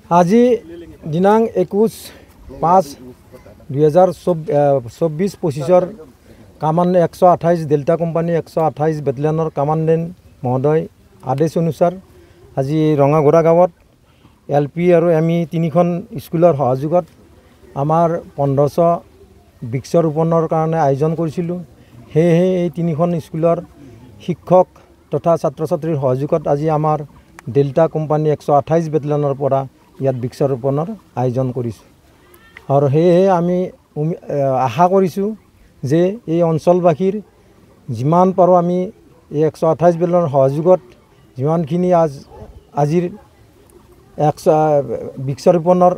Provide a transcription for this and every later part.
আজি দিনাং 21/5/2024 command 128 delta company 128 বেটেলিয়নৰ commandant মহোদয় আদেশ অনুসাৰ আজি ৰঙাঘোৰা গাঁৱত LP আৰু ME 3খন স্কুলৰ সহযোগত আমাৰ 1500 বৃক্ষ ৰোপণৰ কাৰণে আয়োজন কৰিছিলোঁ। সেয়েহে এই 3খন স্কুলৰ শিক্ষক তথা ছাত্ৰ ছাত্ৰীৰ সহযোগত আজি আমাৰ ডেল্টা কোম্পানী 128 বেটেলিয়নৰ পৰা ইয়াত বৃক্ষ ৰোপণৰ আয়োজন কৰিছোঁ। আৰু সেয়েহে আমি আশা কৰিছোঁ যে এই অঞ্চলবাসীৰ যিমান পাৰোঁ আমি এই 128 বেটেলিয়নৰ সহযোগত যিমানখিনি আজিৰ বৃক্ষ ৰোপণৰ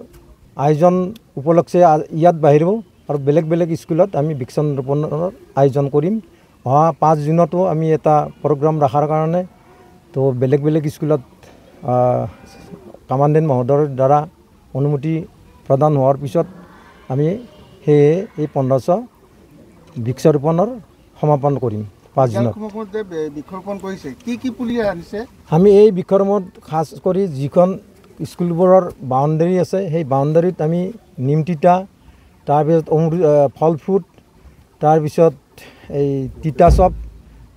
আয়োজন উপলক্ষে ইয়াত বাহিৰেও আৰু বেলেগ বেলেগ স্কুলত আমি বৃক্ষ ৰোপণৰ আয়োজন কৰিম। অহা 5 জুনতো আমি এটা প্ৰগ্ৰাম ৰখাৰ কাৰণে তো বেলেগ বেলেগ স্কুলত কামাণ্ডেণ্ট মহোদয়ৰ দ্বাৰা অনুমতি প্ৰদান হোৱাৰ পিছত আমি সেয়ে এই 1500 বৃক্ষ ৰোপণৰ সমাপন কৰিম 5 জুনত। আমি এই বৃক্ষৰোপণত খাস কৰি যিখন স্কুলবোৰৰ বাউণ্ডেৰী আছে সেই বাউণ্ডেৰীত আমি নিম তিতা, তাৰপিছত ফল ফ্ৰুট, তাৰপিছত এই তিতাচপ,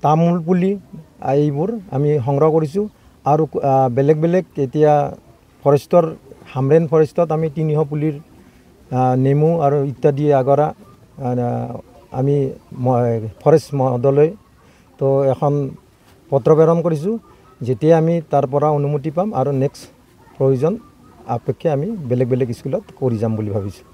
তামোল পুলি এইবোৰ আমি সংগ্ৰহ কৰিছোঁ। আৰু বেলেগ বেলেগ এতিয়া ফৰেষ্টৰ হামৰেন ফৰেষ্টত আমি 300 পুলিৰ নেমু আৰু ইত্যাদি আগৰা আমি ফৰেষ্ট মহোদয়লৈ তো এখন পত্ৰ প্ৰেৰণ কৰিছোঁ। যেতিয়া আমি তাৰ পৰা অনুমতি পাম আৰু নেক্সট প্ৰয়োজন আপেক্ষে আমি বেলেগ বেলেগ স্কুলত কৰি যাম বুলি ভাবিছোঁ।